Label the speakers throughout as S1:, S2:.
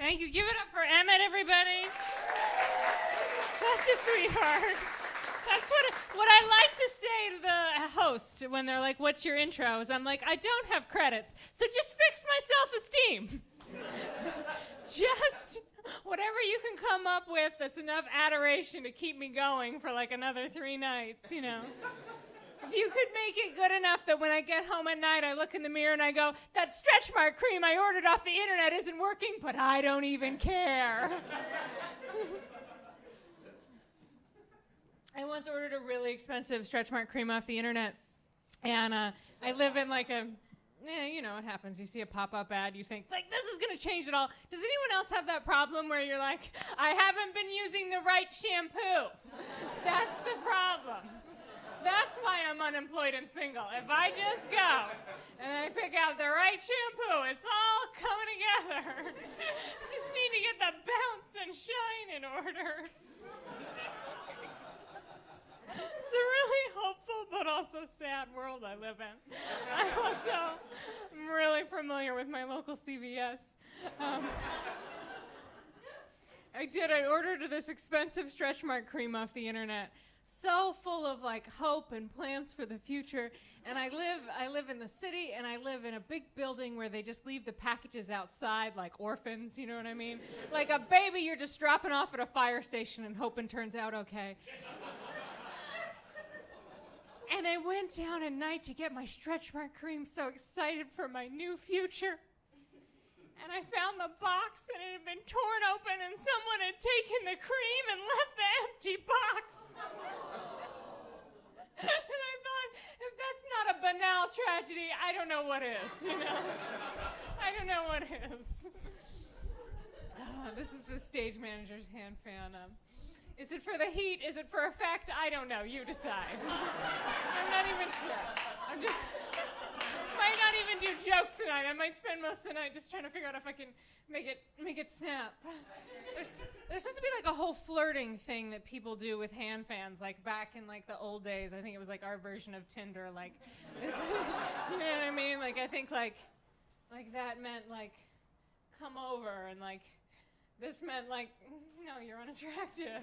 S1: Thank you. Give it up for Emmett, everybody. Such a sweetheart. That's what I like to say to the host when they're like, what's your intros? I'm like, I don't have credits, so just fix my self-esteem. Just whatever you can come up with that's enough adoration to keep me going for like another 3 nights, you know. If you could make it good enough that when I get home at night, I look in the mirror and I go, that stretch mark cream I ordered off the internet isn't working, but I don't even care. I once ordered a really expensive stretch mark cream off the internet, and I live in like a, you know what happens. You see a pop-up ad, you think, like, this is going to change it all. Does anyone else have that problem where you're like, I haven't been using the right shampoo? That's the problem. That's why I'm unemployed and single. If I just go and I pick out the right shampoo, it's all coming together. Just need to get the bounce and shine in order. It's a really hopeful but also sad world I live in. I'm really familiar with my local CVS. I ordered this expensive stretch mark cream off the internet, so full of like hope and plans for the future. And I live in the city, and I live in a big building where they just leave the packages outside like orphans, you know what I mean? Like a baby you're just dropping off at a fire station and hoping turns out okay. And I went down at night to get my stretch mark cream, so excited for my new future. And I found the box, and it had been torn open, and someone had taken the cream and left the empty box. And I thought, if that's not a banal tragedy, I don't know what is, you know? I don't know what is. This is the stage manager's hand fan. Is it for the heat? Is it for effect? I don't know. You decide. I'm not even sure. Might not even do jokes tonight. I might spend most of the night just trying to figure out if I can make it snap. There's supposed to be like a whole flirting thing that people do with hand fans, like back in like the old days. I think it was like our version of Tinder. Like, you know what I mean? Like I think like that meant like come over, and like this meant like no, you're unattractive.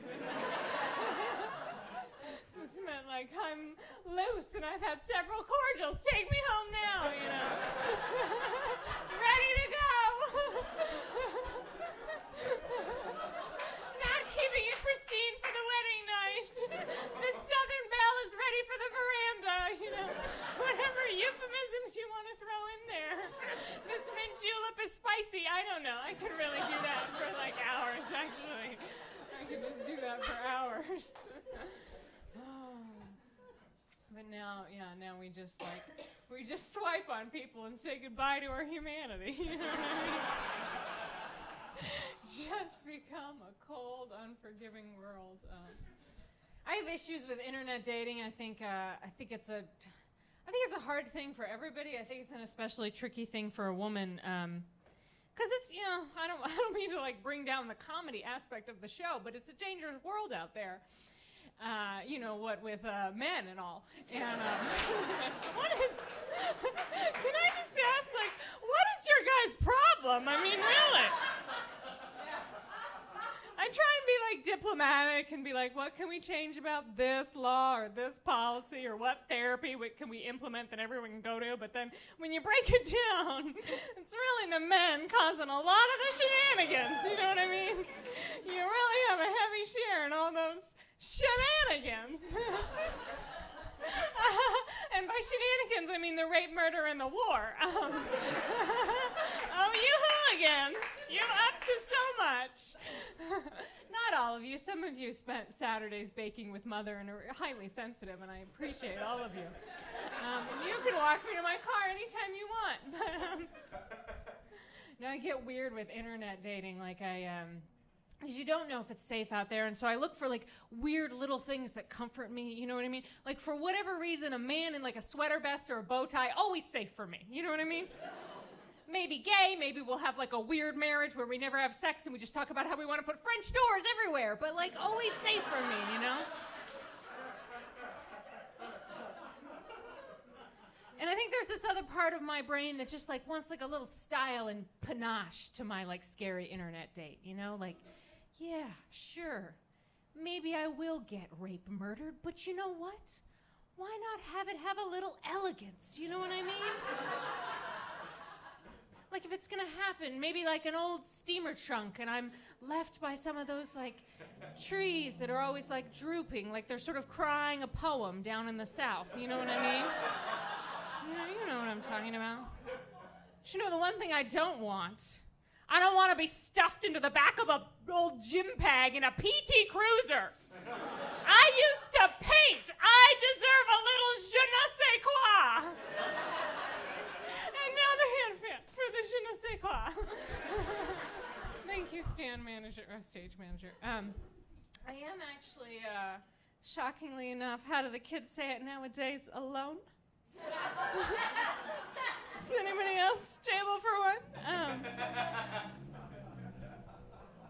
S1: This meant like I'm loose and I've had several cordials. Take me home now, you know. Ready to go. Not keeping it pristine for the wedding night. The Southern Belle is ready for the veranda, you know. Whatever euphemisms you want to throw in there. This mint julep is spicy. I don't know. I could really do that for like hours, actually. I could just do that for hours. But now we just swipe on people and say goodbye to our humanity. You know what I mean? Just become a cold, unforgiving world. I have issues with internet dating. I think it's a hard thing for everybody. I think it's an especially tricky thing for a woman. Because it's, you know, I don't mean to like bring down the comedy aspect of the show, but it's a dangerous world out there. You know, what with men and all. And can I just ask, like, what is your guys' problem? I mean, really? I try and be like diplomatic and be like, what can we change about this law or this policy, or what therapy can we implement that everyone can go to? But then when you break it down, it's really the men causing a lot of the shenanigans, you know what I mean? You really have a heavy share in all those shenanigans. And by shenanigans, I mean the rape, murder, and the war. Oh, you hooligans, you're up to so much. Not all of you. Some of you spent Saturdays baking with Mother and are highly sensitive, and I appreciate all of you. You can walk me to my car anytime you want. Now I get weird with internet dating, like because you don't know if it's safe out there, and so I look for like weird little things that comfort me, you know what I mean? Like for whatever reason, a man in like a sweater vest or a bow tie, always safe for me, you know what I mean? Maybe gay, maybe we'll have like a weird marriage where we never have sex and we just talk about how we want to put French doors everywhere, but like always safe for me, you know? And I think there's this other part of my brain that just like wants like a little style and panache to my like scary internet date, you know? Like, yeah, sure, maybe I will get raped, murdered, but you know what? Why not have it have a little elegance, you know what I mean? Like if it's gonna happen, maybe like an old steamer trunk and I'm left by some of those like trees that are always like drooping, like they're sort of crying a poem down in the South, you know what I mean? You know what I'm talking about. But you know the one thing I don't want? I don't want to be stuffed into the back of a old gym bag in a PT Cruiser. I used to paint. I deserve a little je ne sais quoi. And now the hand fan for the je ne sais quoi. Thank you, stage manager. I am actually, shockingly enough, how do the kids say it nowadays, alone? Is anybody else stable for one?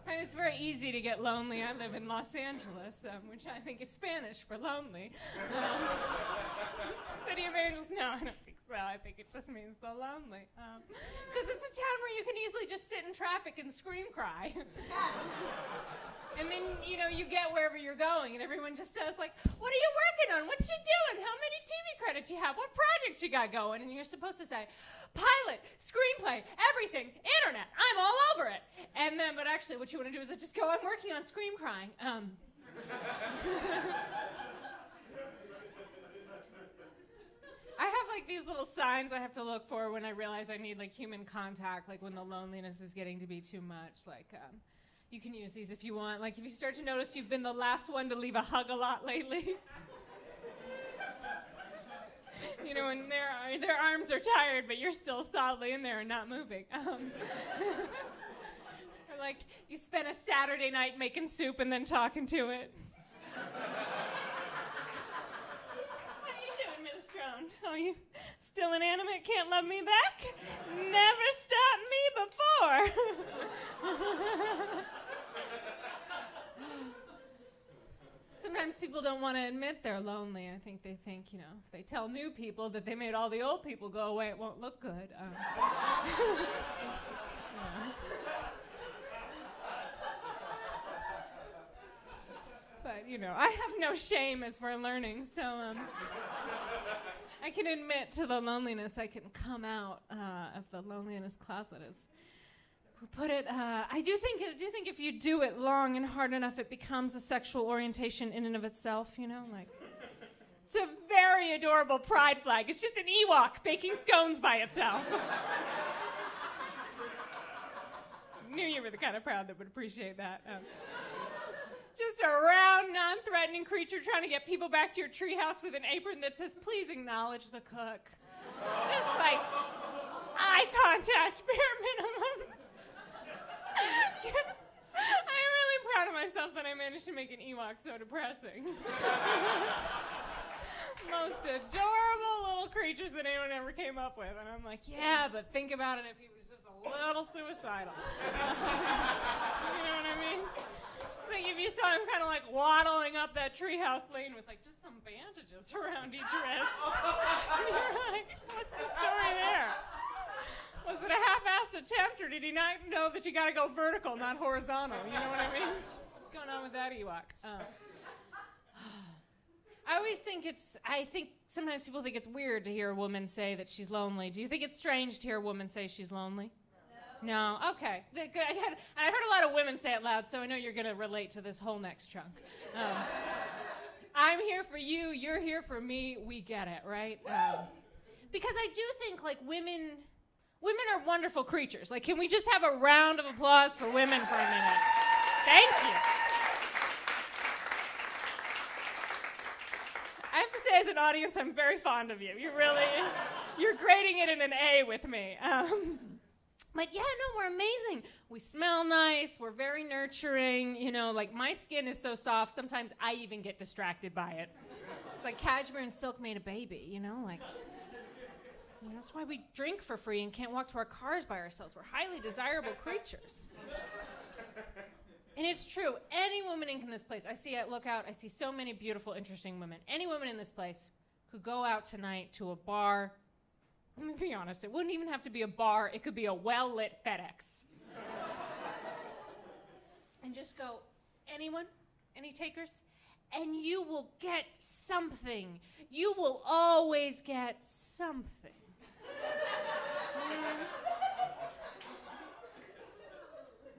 S1: And it's very easy to get lonely. I live in Los Angeles, which I think is Spanish for lonely. City of Angels? No, I don't think so. I think it just means the lonely. Because it's a town where you can easily just sit in traffic and scream cry. And then, you know, you get wherever you're going, and everyone just says, like, what are you working on? What you doing? How many TV credits you have? What projects you got going? And you're supposed to say, pilot, screenplay, everything, internet, I'm all over it. And then, but actually what you want to do is just go, I'm working on scream crying. I have like these little signs I have to look for when I realize I need like human contact, like when the loneliness is getting to be too much, like, you can use these if you want. Like if you start to notice you've been the last one to leave a hug a lot lately. You know, when their arms are tired, but you're still solidly in there and not moving. Or like you spent a Saturday night making soup and then talking to it. How you doing, Minestrone? Oh, you still inanimate? Can't love me back? Never stopped me before. Sometimes people don't want to admit they're lonely. I think they think, you know, if they tell new people that they made all the old people go away, it won't look good. Yeah. But, you know, I have no shame as we're learning, so I can admit to the loneliness. I can come out of the loneliness closet, as we put it. I do think if you do it long and hard enough, it becomes a sexual orientation in and of itself, you know? Like, it's a very adorable pride flag. It's just an Ewok baking scones by itself. Knew you were the kind of crowd that would appreciate that. Just a round, non-threatening creature trying to get people back to your treehouse with an apron that says, please acknowledge the cook. Just like eye contact, bare minimum. I'm really proud of myself that I managed to make an Ewok so depressing. Most adorable little creatures that anyone ever came up with. And I'm like, yeah, but think about it if he was just a little suicidal. You know what I mean? Just think if you saw him kind of like waddling up that treehouse lane with like just some bandages around each wrist. And you're like, what's the story there? Was it a half-assed attempt, or did he not know that you got to go vertical, not horizontal? You know what I mean? What's going on with that Ewok? I always think I think sometimes people think it's weird to hear a woman say that she's lonely. Do you think it's strange to hear a woman say she's lonely? No? Okay. I heard a lot of women say it loud, so I know you're going to relate to this whole next chunk. I'm here for you, you're here for me, we get it, right? Because I do think, like, women are wonderful creatures. Like, can we just have a round of applause for women for a minute? Thank you. I have to say, as an audience, I'm very fond of you. You're grading it in an A with me. Like, yeah, no, we're amazing. We smell nice. We're very nurturing. You know, like, my skin is so soft, sometimes I even get distracted by it. It's like cashmere and silk made a baby, you know, like... You know, that's why we drink for free and can't walk to our cars by ourselves. We're highly desirable creatures. And it's true. Any woman in this place, I look out, I see so many beautiful, interesting women. Any woman in this place could go out tonight to a bar Let me be honest, it wouldn't even have to be a bar. It could be a well-lit FedEx. And just go, anyone? Any takers? And you will get something. You will always get something.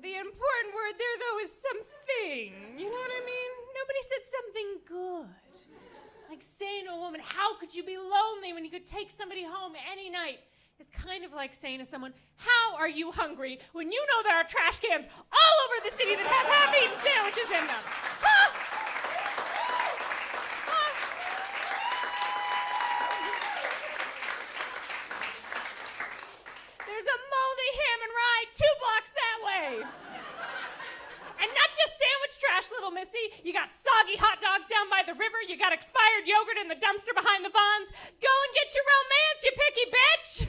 S1: The important word there, though, is something. You know what I mean? Nobody said something good. Like saying to a woman, how could you be lonely when you could take somebody home any night? It's kind of like saying to someone, how are you hungry when you know there are trash cans all over the city that have half-eaten sandwiches in them? Huh? There's a moldy ham and rye 2 blocks that way. And not just sandwich trash, little missy. You got soggy hot dogs down by the river. You got expired yogurt in the dumpster behind the Vons. Go and get your romance, you picky bitch.